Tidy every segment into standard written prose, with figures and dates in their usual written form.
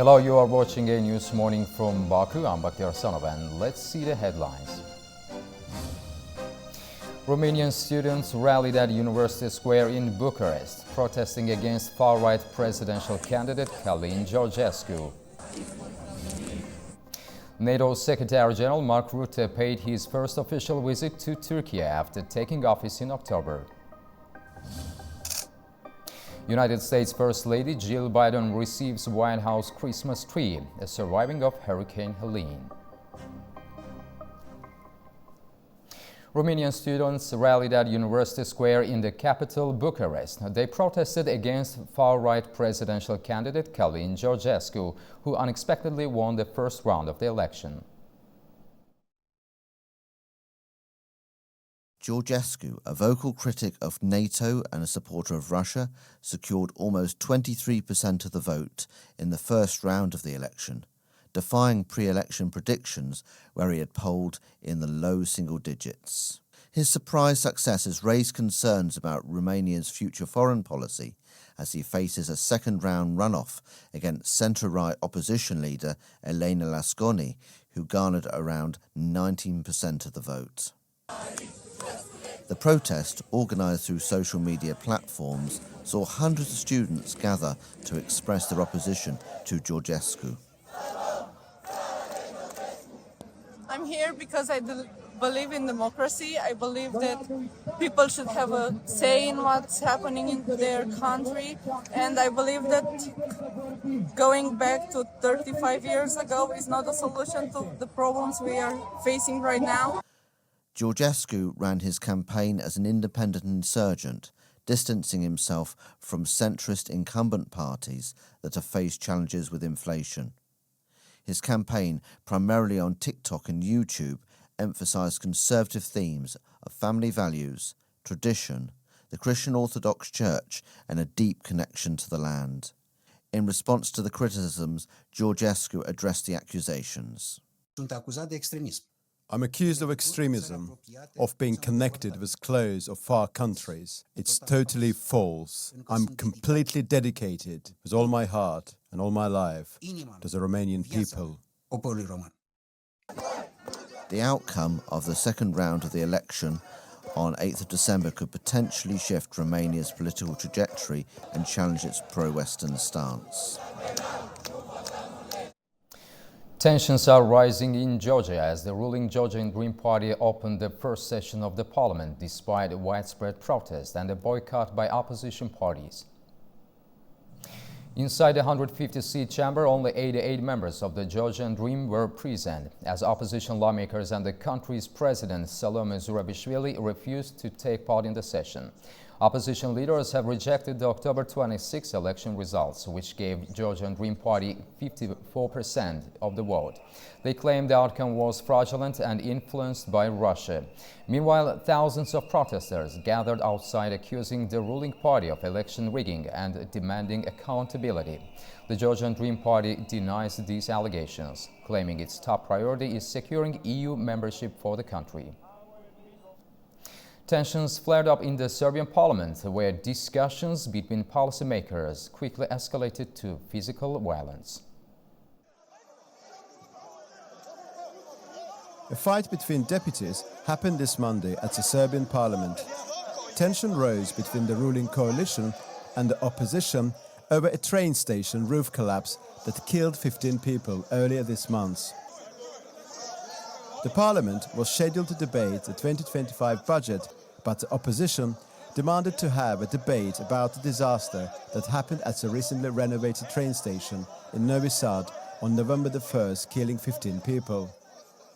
Hello, you are watching AnewZ Morning from Baku. I'm Bakhtiar Sanov, and let's see the headlines. Romanian students rallied at University Square in Bucharest, protesting against far-right presidential candidate Călin Georgescu. NATO Secretary-General Mark Rutte paid his first official visit to Turkey after taking office in October. United States First Lady Jill Biden receives White House Christmas tree, a surviving of Hurricane Helene. Romanian students rallied at University Square in the capital, Bucharest. They protested against far-right presidential candidate Călin Georgescu, who unexpectedly won the first round of the election. Georgescu, a vocal critic of NATO and a supporter of Russia, secured almost 23% of the vote in the first round of the election, defying pre-election predictions where he had polled in the low single digits. His surprise success has raised concerns about Romania's future foreign policy as he faces a second-round runoff against centre-right opposition leader Elena Lasconi, who garnered around 19% of the vote. The protest, organised through social media platforms, saw hundreds of students gather to express their opposition to Georgescu. I'm here because I believe in democracy. I believe that people should have a say in what's happening in their country. And I believe that going back to 35 years ago is not a solution to the problems we are facing right now. Georgescu ran his campaign as an independent insurgent, distancing himself from centrist incumbent parties that have faced challenges with inflation. His campaign, primarily on TikTok and YouTube, emphasised conservative themes of family values, tradition, the Christian Orthodox Church, and a deep connection to the land. In response to the criticisms, Georgescu addressed the accusations. I'm accused of extremism, of being connected with close or far countries. It's totally false. I'm completely dedicated with all my heart and all my life to the Romanian people. The outcome of the second round of the election on 8th of December could potentially shift Romania's political trajectory and challenge its pro-Western stance. Tensions are rising in Georgia as the ruling Georgian Green Party opened the first session of the parliament despite widespread protest and a boycott by opposition parties. Inside the 150-seat chamber, only 88 members of the Georgian Dream were present, as opposition lawmakers and the country's president, Salome Zurabishvili, refused to take part in the session. Opposition leaders have rejected the October 26 election results, which gave Georgian Dream Party 54% of the vote. They claim the outcome was fraudulent and influenced by Russia. Meanwhile, thousands of protesters gathered outside accusing the ruling party of election rigging and demanding accountability. The Georgian Dream Party denies these allegations, claiming its top priority is securing EU membership for the country. Tensions flared up in the Serbian parliament, where discussions between policymakers quickly escalated to physical violence. A fight between deputies happened this Monday at the Serbian parliament. Tension rose between the ruling coalition and the opposition over a train station roof collapse that killed 15 people earlier this month. The parliament was scheduled to debate the 2025 budget, but the opposition demanded to have a debate about the disaster that happened at the recently renovated train station in Novi Sad on November the 1st, killing 15 people.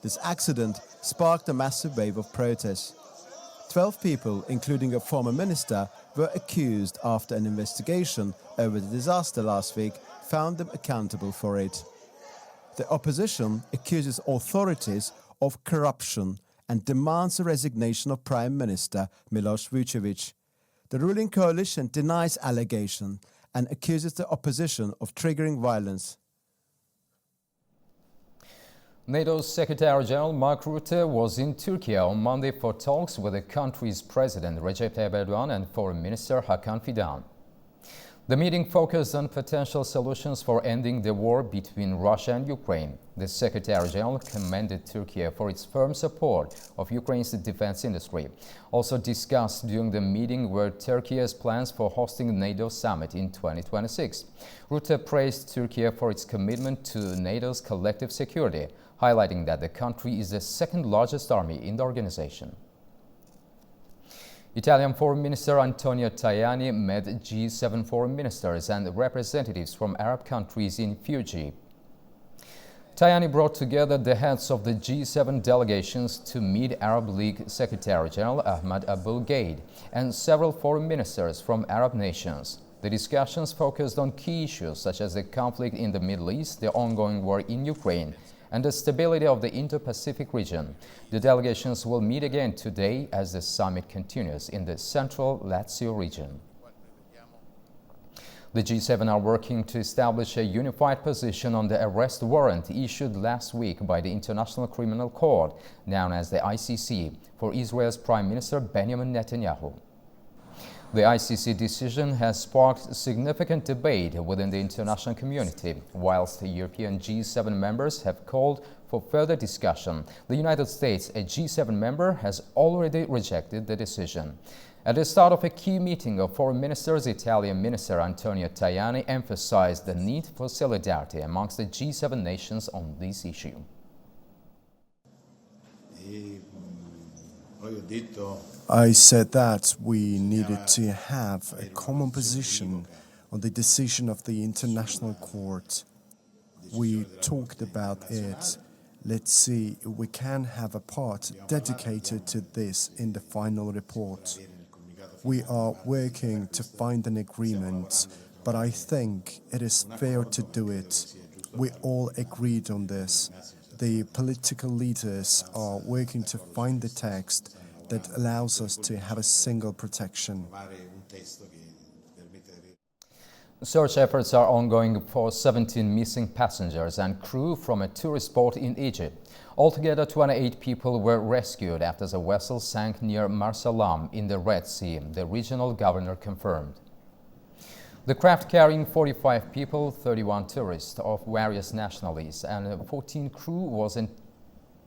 This accident sparked a massive wave of protests. 12 people, including a former minister, were accused after an investigation over the disaster last week found them accountable for it. The opposition accuses authorities of corruption and demands the resignation of Prime Minister Miloš Vučević. The ruling coalition denies allegation and accuses the opposition of triggering violence. NATO's Secretary-General Mark Rutte was in Turkey on Monday for talks with the country's President Recep Tayyip Erdogan and Foreign Minister Hakan Fidan. The meeting focused on potential solutions for ending the war between Russia and Ukraine. The Secretary General commended Turkey for its firm support of Ukraine's defense industry. Also discussed during the meeting were Turkey's plans for hosting NATO summit in 2026. Rutte praised Turkey for its commitment to NATO's collective security, highlighting that the country is the second largest army in the organization. Italian Foreign Minister Antonio Tajani met G7 foreign ministers and representatives from Arab countries in Fiji. Tajani brought together the heads of the G7 delegations to meet Arab League Secretary General Ahmad Abul-Ghaid and several foreign ministers from Arab nations. The discussions focused on key issues such as the conflict in the Middle East, the ongoing war in Ukraine, and the stability of the Indo-Pacific region. The delegations will meet again today as the summit continues in the central Lazio region. The G7 are working to establish a unified position on the arrest warrant issued last week by the International Criminal Court, known as the ICC, for Israel's Prime Minister Benjamin Netanyahu. The ICC decision has sparked significant debate within the international community. Whilst the European G7 members have called for further discussion, the United States, a G7 member, has already rejected the decision. At the start of a key meeting of foreign ministers, Italian Minister Antonio Tajani emphasized the need for solidarity amongst the G7 nations on this issue. I said that we needed to have a common position on the decision of the International Court. We talked about it. Let's see if we can have a part dedicated to this in the final report. We are working to find an agreement, but I think it is fair to do it. We all agreed on this. The political leaders are working to find the text that allows us to have a single protection. Search efforts are ongoing for 17 missing passengers and crew from a tourist boat in Egypt. Altogether, 28 people were rescued after the vessel sank near Marsalam in the Red Sea, the regional governor confirmed. The craft carrying 45 people, 31 tourists of various nationalities, and 14 crew was in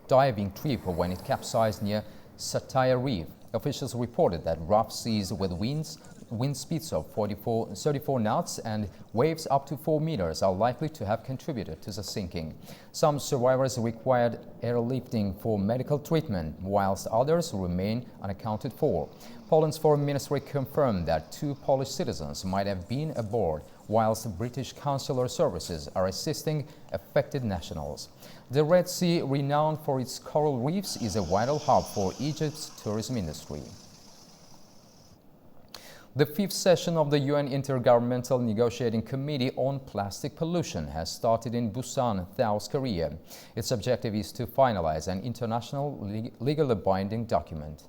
diving trip when it capsized near Sataya Reef. Officials reported that rough seas with wind speeds of 34 knots and waves up to 4 meters are likely to have contributed to the sinking. Some survivors required airlifting for medical treatment, whilst others remain unaccounted for. Poland's foreign ministry confirmed that 2 Polish citizens might have been aboard, whilst British consular services are assisting affected nationals. The Red Sea, renowned for its coral reefs, is a vital hub for Egypt's tourism industry. The 5th session of the UN Intergovernmental Negotiating Committee on Plastic Pollution has started in Busan, South Korea. Its objective is to finalize an international legally binding document.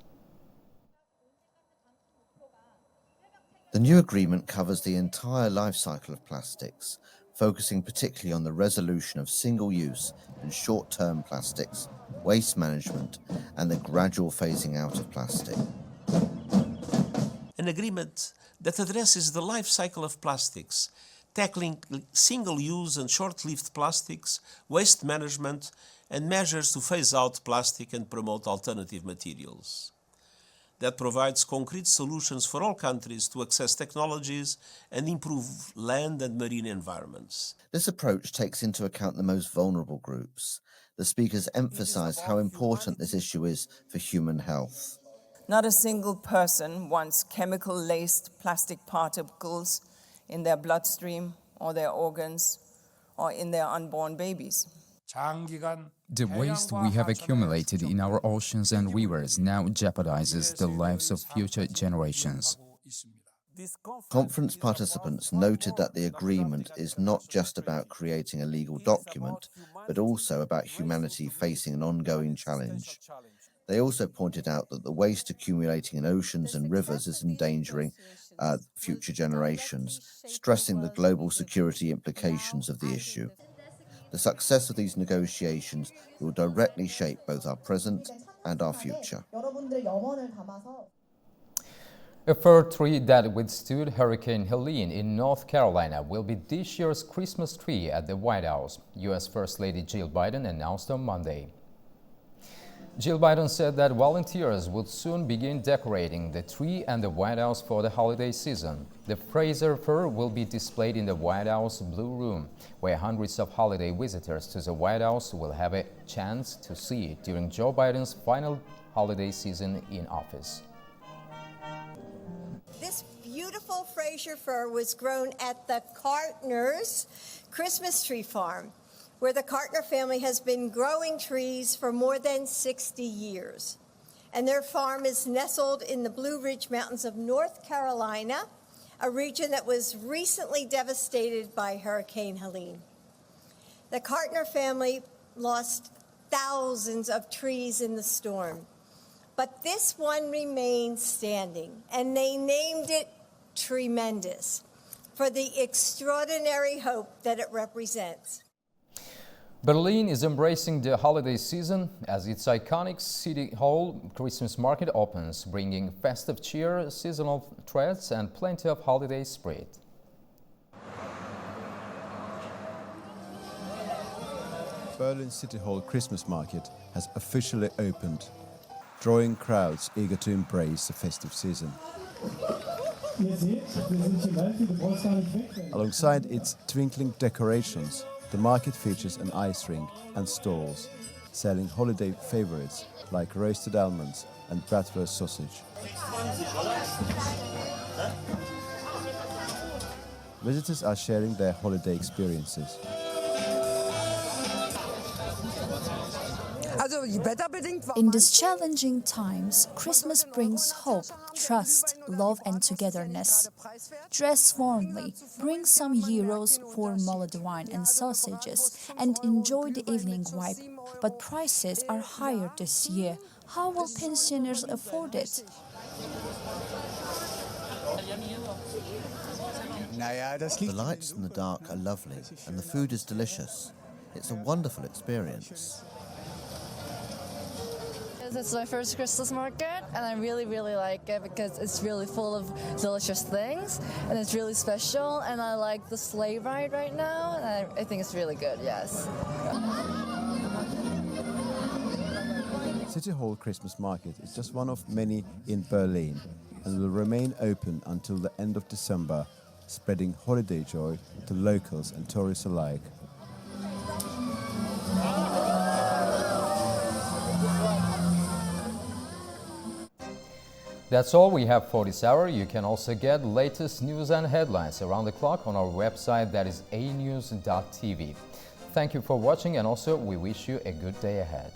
The new agreement covers the entire life cycle of plastics, focusing particularly on the resolution of single-use and short-term plastics, waste management, and the gradual phasing out of plastic. An agreement that addresses the life cycle of plastics, tackling single-use and short-lived plastics, waste management, and measures to phase out plastic and promote alternative materials. That provides concrete solutions for all countries to access technologies and improve land and marine environments. This approach takes into account the most vulnerable groups. The speakers emphasize how important this issue is for human health. Not a single person wants chemical-laced plastic particles in their bloodstream or their organs or in their unborn babies. The waste we have accumulated in our oceans and rivers now jeopardizes the lives of future generations. Conference participants noted that the agreement is not just about creating a legal document, but also about humanity facing an ongoing challenge. They also pointed out that the waste accumulating in oceans and rivers is endangering future generations, stressing the global security implications of the issue. The success of these negotiations will directly shape both our present and our future. A fir tree that withstood Hurricane Helene in North Carolina will be this year's Christmas tree at the White House, U.S. First Lady Jill Biden announced on Monday. Jill Biden said that volunteers would soon begin decorating the tree and the White House for the holiday season. The Fraser fir will be displayed in the White House Blue Room, where hundreds of holiday visitors to the White House will have a chance to see it during Joe Biden's final holiday season in office. This beautiful Fraser fir was grown at the Cartner's Christmas tree farm, where the Cartner family has been growing trees for more than 60 years. And their farm is nestled in the Blue Ridge Mountains of North Carolina, a region that was recently devastated by Hurricane Helene. The Cartner family lost thousands of trees in the storm, but this one remains standing, and they named it Tremendous for the extraordinary hope that it represents. Berlin is embracing the holiday season as its iconic City Hall Christmas market opens, bringing festive cheer, seasonal threads, and plenty of holiday spirit. Berlin City Hall Christmas Market has officially opened, drawing crowds eager to embrace the festive season. Alongside its twinkling decorations, the market features an ice rink and stalls selling holiday favorites like roasted almonds and bratwurst sausage. Visitors are sharing their holiday experiences. In these challenging times, Christmas brings hope, trust, love and togetherness. Dress warmly, bring some gyros for mulled wine and sausages, and enjoy the evening vibe. But prices are higher this year. How will pensioners afford it? The lights in the dark are lovely and the food is delicious. It's a wonderful experience. It's my first Christmas market, and I really like it because it's really full of delicious things, and it's really special, and I like the sleigh ride right now, and I think it's really good, yes. City Hall Christmas Market is just one of many in Berlin and will remain open until the end of December, spreading holiday joy to locals and tourists alike. That's all we have for this hour. You can also get latest news and headlines around the clock on our website, that is AnewZ.tv. Thank you for watching, and also we wish you a good day ahead.